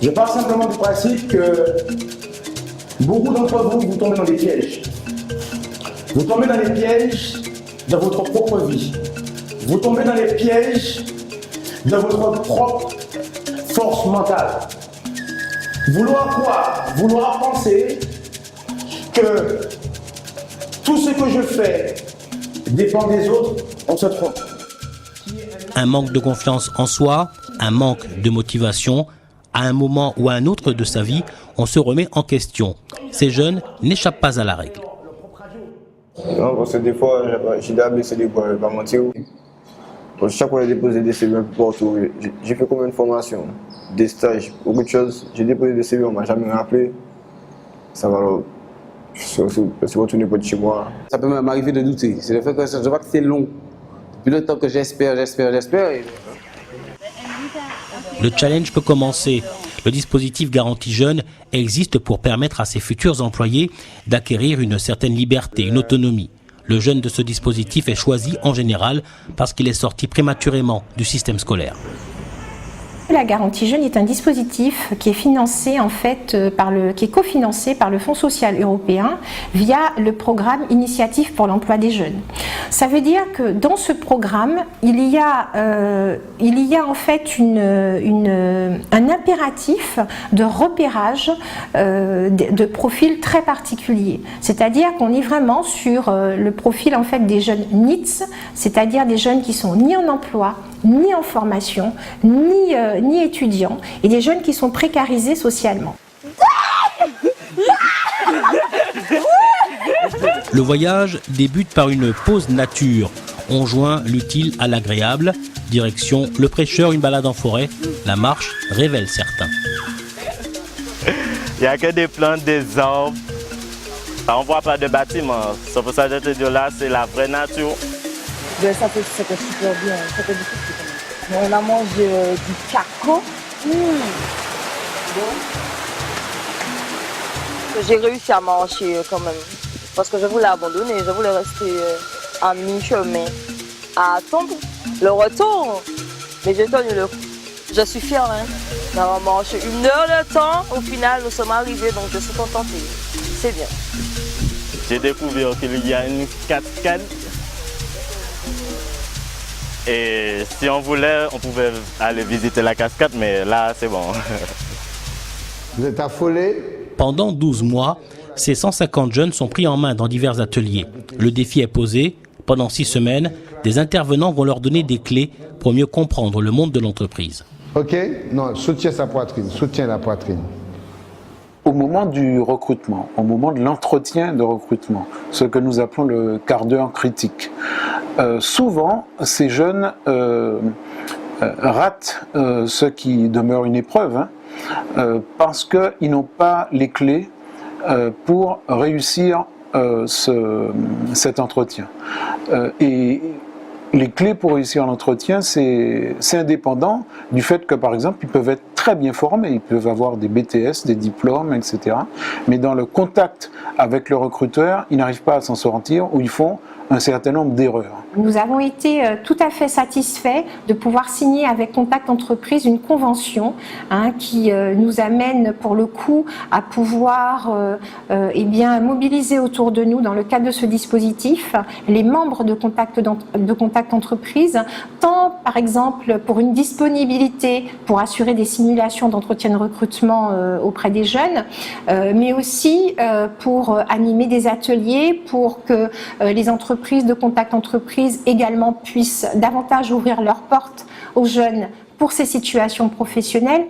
Je parle simplement du principe que beaucoup d'entre vous, vous tombez dans des pièges. Vous tombez dans les pièges de votre propre vie. Vous tombez dans les pièges de votre propre force mentale. Vouloir quoi? Vouloir penser que tout ce que je fais dépend des autres, on se trompe. Un manque de confiance en soi, un manque de motivation, à un moment ou à un autre de sa vie, on se remet en question. Ces jeunes n'échappent pas à la règle. Non, parce que des fois, j'ai des ABCD pour ne pas mentir. Parce que chaque fois que j'ai déposé des CV un peu partout, j'ai fait combien de formations, des stages, beaucoup de choses. J'ai déposé des CV, on ne m'a jamais rappelé. Ça va alors. Je suis retourné pour chez moi. Ça peut m'arriver de douter. C'est le fait que je vois que c'est long. Depuis le temps que j'espère. Et... Le challenge peut commencer. Le dispositif Garantie Jeunes existe pour permettre à ses futurs employés d'acquérir une certaine liberté, une autonomie. Le jeune de ce dispositif est choisi en général parce qu'il est sorti prématurément du système scolaire. La Garantie Jeunes est un dispositif qui est financé en fait qui est cofinancé par le Fonds social européen via le programme Initiative pour l'emploi des jeunes. Ça veut dire que dans ce programme, il y a en fait un impératif de repérage de profils très particuliers. C'est-à-dire qu'on est vraiment sur le profil en fait des jeunes NEETs, c'est-à-dire des jeunes qui sont ni en emploi, ni en formation, ni étudiants, et des jeunes qui sont précarisés socialement. Le voyage débute par une pause nature. On joint l'utile à l'agréable. Direction le prêcheur, une balade en forêt. La marche révèle certains. Il n'y a que des plantes, des arbres. On ne voit pas de bâtiments. C'est pour ça que je te dis là, c'est la vraie nature. C'était super bien, c'était difficile. On a mangé du caco. J'ai réussi à marcher quand même, parce que je voulais abandonner, je voulais rester à mi-chemin, à attendre le retour. Mais j'ai tenu le coup. Je suis fière d'avoir marché 1 heure de temps. Au final, nous sommes arrivés, donc je suis contente. C'est bien. J'ai découvert qu'il y a une cascade. Et si on voulait, on pouvait aller visiter la cascade, mais là, c'est bon. Vous êtes affolés? Pendant 12 mois, ces 150 jeunes sont pris en main dans divers ateliers. Le défi est posé. Pendant 6 semaines, des intervenants vont leur donner des clés pour mieux comprendre le monde de l'entreprise. Ok? Non, soutiens sa poitrine, soutiens la poitrine. Au moment du recrutement, au moment de l'entretien de recrutement, ce que nous appelons le quart d'heure critique, souvent ces jeunes ratent ce qui demeure une épreuve, parce qu'ils n'ont pas les clés pour réussir cet entretien. Et les clés pour réussir l'entretien, c'est indépendant du fait que, par exemple, ils peuvent être très bien formés, ils peuvent avoir des BTS, des diplômes, etc. Mais dans le contact avec le recruteur, ils n'arrivent pas à s'en sortir ou ils font un certain nombre d'erreurs. Nous avons été tout à fait satisfaits de pouvoir signer avec Contact Entreprise une convention qui nous amène pour le coup à pouvoir mobiliser autour de nous, dans le cadre de ce dispositif, les membres de Contact Entreprise, tant par exemple pour une disponibilité pour assurer des simulations d'entretien de recrutement auprès des jeunes, mais aussi pour animer des ateliers, pour que les entreprises de Contact Entreprise également puissent davantage ouvrir leurs portes aux jeunes pour ces situations professionnelles.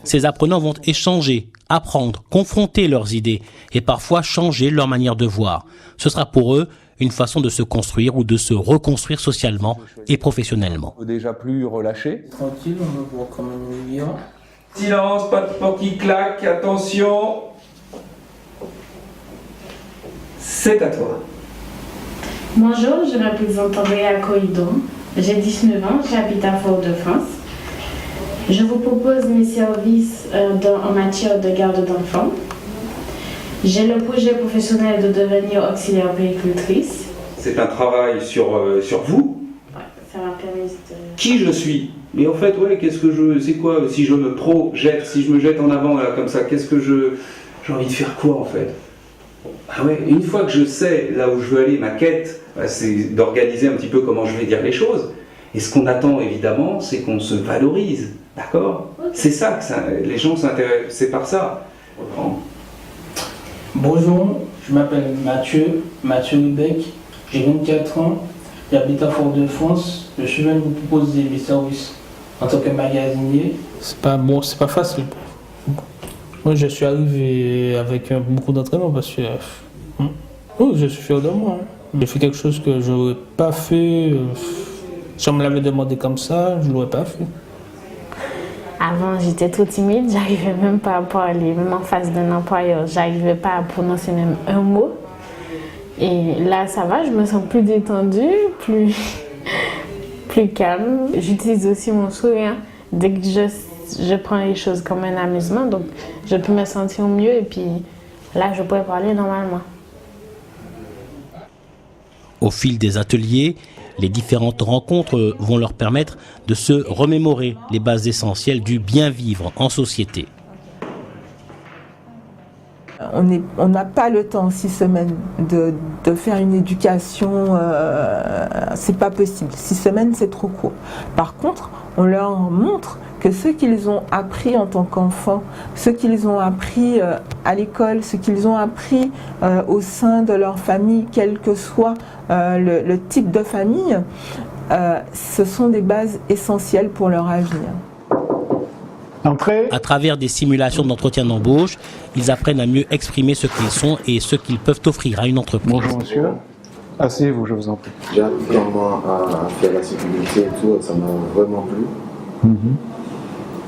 Ces apprenants vont échanger, apprendre, confronter leurs idées et parfois changer leur manière de voir. Ce sera pour eux une façon de se construire ou de se reconstruire socialement et professionnellement. Déjà plus relâché. Tranquille, on me voit comme un million. Silence, pas de porte qui claque, attention. C'est à toi. Bonjour, je me présente Andrea Coïdon. J'ai 19 ans, j'habite à Fort-de-France. Je vous propose mes services en matière de garde d'enfants. J'ai le projet professionnel de devenir auxiliaire puéricultrice. C'est un travail sur vous. Ouais, ça m'a permis de... Qui je suis? Mais en fait, ouais, c'est quoi, si je me projette, si je me jette en avant là, comme ça, j'ai envie de faire quoi en fait? Ah ouais, une fois que je sais là où je veux aller, ma quête, c'est d'organiser un petit peu comment je vais dire les choses. Et ce qu'on attend évidemment, c'est qu'on se valorise, d'accord? C'est ça que les gens s'intéressent, c'est par ça. Bonjour, je m'appelle Mathieu Ribec, j'ai 24 ans, j'habite à Fort-de-France. Je suis venu vous proposer mes services en tant que magasinier. C'est pas facile. Moi, je suis arrivé avec beaucoup d'entraînement parce que je suis fier de moi. J'ai fait quelque chose que je n'aurais pas fait. Si on me l'avait demandé comme ça, je ne l'aurais pas fait. Avant, j'étais trop timide, j'arrivais même pas à parler, même en face d'un employeur, j'arrivais pas à prononcer même un mot. Et là, ça va, je me sens plus détendue, plus calme. J'utilise aussi mon sourire dès que je prends les choses comme un amusement, donc je peux me sentir mieux et puis là, je pourrais parler normalement. Au fil des ateliers, les différentes rencontres vont leur permettre de se remémorer les bases essentielles du bien vivre en société. On n'a pas le temps en 6 semaines de faire une éducation, c'est pas possible. 6 semaines, c'est trop court. Par contre, on leur montre que ce qu'ils ont appris en tant qu'enfants, ce qu'ils ont appris à l'école, ce qu'ils ont appris au sein de leur famille, quel que soit le type de famille, ce sont des bases essentielles pour leur avenir. À travers des simulations d'entretien d'embauche, ils apprennent à mieux exprimer ce qu'ils sont et ce qu'ils peuvent offrir à une entreprise. Bonjour monsieur, asseyez-vous, je vous en prie. J'ai appris comment à faire la sécurité et tout, ça m'a vraiment plu.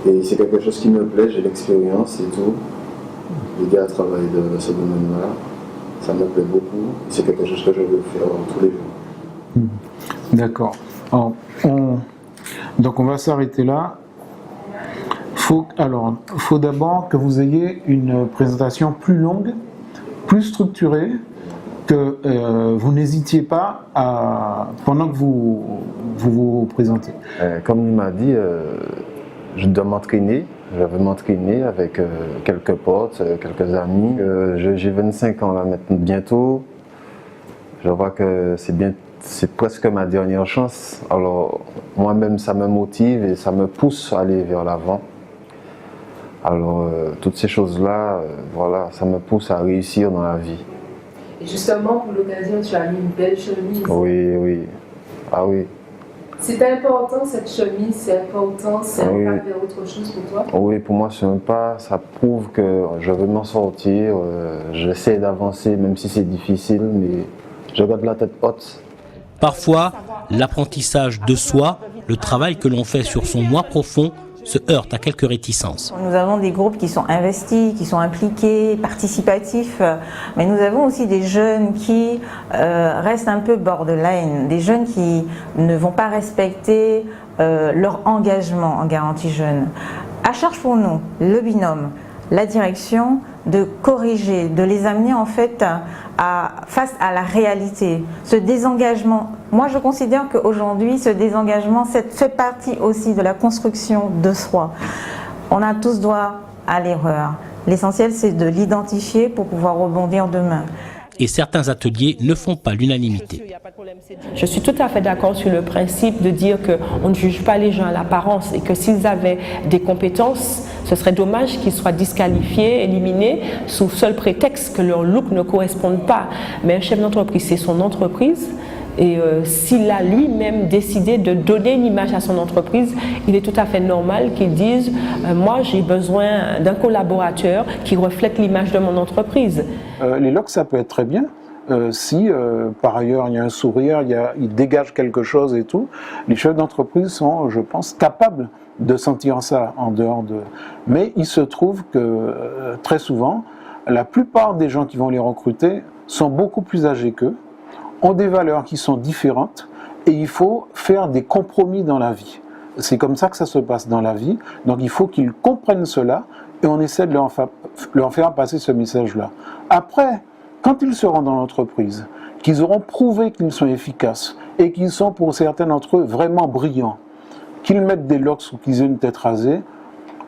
Et c'est quelque chose qui me plaît, j'ai l'expérience et tout. Les gars travaillent dans ce domaine-là, ça me plaît beaucoup. C'est quelque chose que je veux faire tous les jours. D'accord. Donc on va s'arrêter là. Faut d'abord que vous ayez une présentation plus longue, plus structurée, que vous n'hésitiez pas pendant que vous présentez. Comme il m'a dit, je dois m'entraîner. Je vais m'entraîner avec quelques potes, quelques amis. J'ai 25 ans là maintenant, bientôt. Je vois que c'est presque ma dernière chance. Alors moi-même, ça me motive et ça me pousse à aller vers l'avant. Alors, toutes ces choses-là, voilà, ça me pousse à réussir dans la vie. Et justement, pour l'occasion, tu as mis une belle chemise. Oui. Ah oui. C'est important cette chemise, c'est important, c'est un pas vers autre chose pour toi? Oui, pour moi, c'est un pas, ça prouve que je veux m'en sortir. J'essaie d'avancer, même si c'est difficile, mais je garde la tête haute. Parfois, l'apprentissage de soi, le travail que l'on fait sur son moi profond, se heurte à quelques réticences. Nous avons des groupes qui sont investis, qui sont impliqués, participatifs, mais nous avons aussi des jeunes qui restent un peu borderline, des jeunes qui ne vont pas respecter leur engagement en garantie jeune. À charge pour nous, le binôme, la direction, de corriger, de les amener en fait face à la réalité. Ce désengagement, moi je considère qu'aujourd'hui ce désengagement fait partie aussi de la construction de soi. On a tous droit à l'erreur. L'essentiel c'est de l'identifier pour pouvoir rebondir demain. Et certains ateliers ne font pas l'unanimité. Je suis tout à fait d'accord sur le principe de dire qu'on ne juge pas les gens à l'apparence et que s'ils avaient des compétences, ce serait dommage qu'ils soient disqualifiés, éliminés, sous seul prétexte que leur look ne corresponde pas. Mais un chef d'entreprise, c'est son entreprise. Et s'il a lui-même décidé de donner une image à son entreprise, il est tout à fait normal qu'il dise moi j'ai besoin d'un collaborateur qui reflète l'image de mon entreprise. Les looks, ça peut être très bien. Si par ailleurs il y a un sourire, il dégage quelque chose et tout, les chefs d'entreprise sont, je pense, capables de sentir ça en dehors de... Mais il se trouve que très souvent, la plupart des gens qui vont les recruter sont beaucoup plus âgés qu'eux, ont des valeurs qui sont différentes et il faut faire des compromis dans la vie. C'est comme ça que ça se passe dans la vie. Donc il faut qu'ils comprennent cela et on essaie de leur faire passer ce message-là. Après, quand ils seront dans l'entreprise, qu'ils auront prouvé qu'ils sont efficaces et qu'ils sont pour certains d'entre eux vraiment brillants, qu'ils mettent des locks ou qu'ils aient une tête rasée,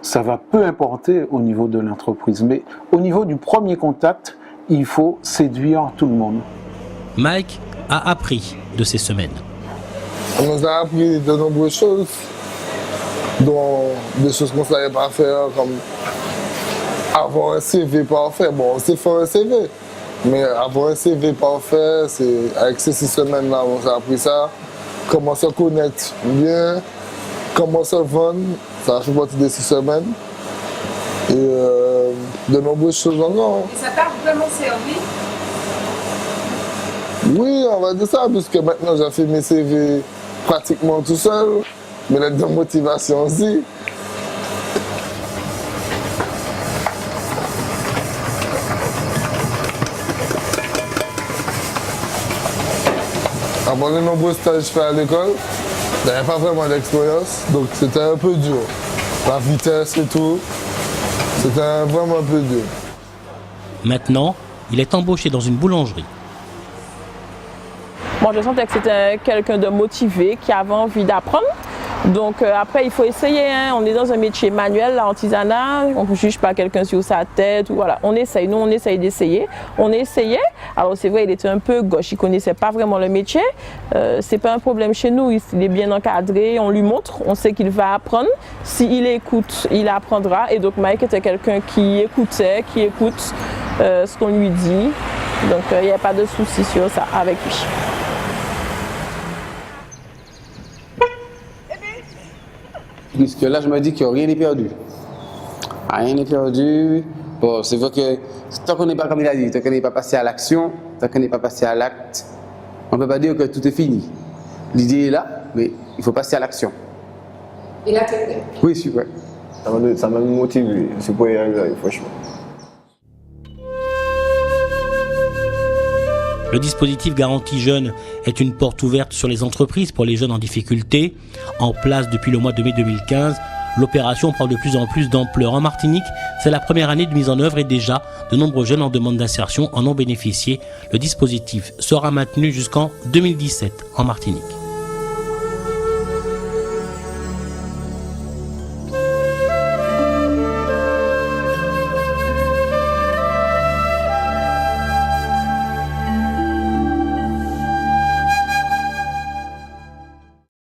ça va peu importer au niveau de l'entreprise. Mais au niveau du premier contact, il faut séduire tout le monde. Mike a appris de ces semaines. On nous a appris de nombreuses choses, dont des choses qu'on ne savait pas faire, comme avoir un CV parfait. Bon, on sait faire un CV, mais avoir un CV parfait, c'est avec ces 6 semaines-là, on a appris ça. Comment se connaître bien, comment se vendre, ça fait partie des 6 semaines. Et de nombreuses choses encore. Et ça t'a vraiment servi? Oui, on va dire ça, puisque maintenant j'ai fait mes CV pratiquement tout seul, mais lettre de motivation aussi. Avant les nombreux stages faits à l'école, il n'y avait pas vraiment d'expérience, donc c'était un peu dur. La vitesse et tout, c'était vraiment un peu dur. Maintenant, il est embauché dans une boulangerie. Moi, je sentais que c'était quelqu'un de motivé, qui avait envie d'apprendre. Donc après, il faut essayer. Hein. On est dans un métier manuel, l'artisanat. On ne juge pas quelqu'un sur sa tête. Ou voilà. On essaye. Nous, on essaye d'essayer. On essayait. Alors c'est vrai, il était un peu gauche. Il ne connaissait pas vraiment le métier. C'est pas un problème chez nous. Il est bien encadré. On lui montre. On sait qu'il va apprendre. S'il écoute, il apprendra. Et donc Mike était quelqu'un qui écoutait, qui écoute ce qu'on lui dit. Donc il n'y a pas de souci sur ça avec lui. Puisque là, je me dis que rien n'est perdu. Rien n'est perdu. Bon, c'est vrai que tant qu'on n'est pas, comme il a dit, tant qu'on n'est pas passé à l'action, tant qu'on n'est pas passé à l'acte, on ne peut pas dire que tout est fini. L'idée est là, mais il faut passer à l'action. Et là, t'es prêt? Oui, je suis prêt. Ça m'a motivé. C'est pour y arriver, franchement. Le dispositif Garantie Jeunes est une porte ouverte sur les entreprises pour les jeunes en difficulté. En place depuis le mois de mai 2015, l'opération prend de plus en plus d'ampleur. En Martinique, c'est la première année de mise en œuvre et déjà, de nombreux jeunes en demande d'insertion en ont bénéficié. Le dispositif sera maintenu jusqu'en 2017 en Martinique.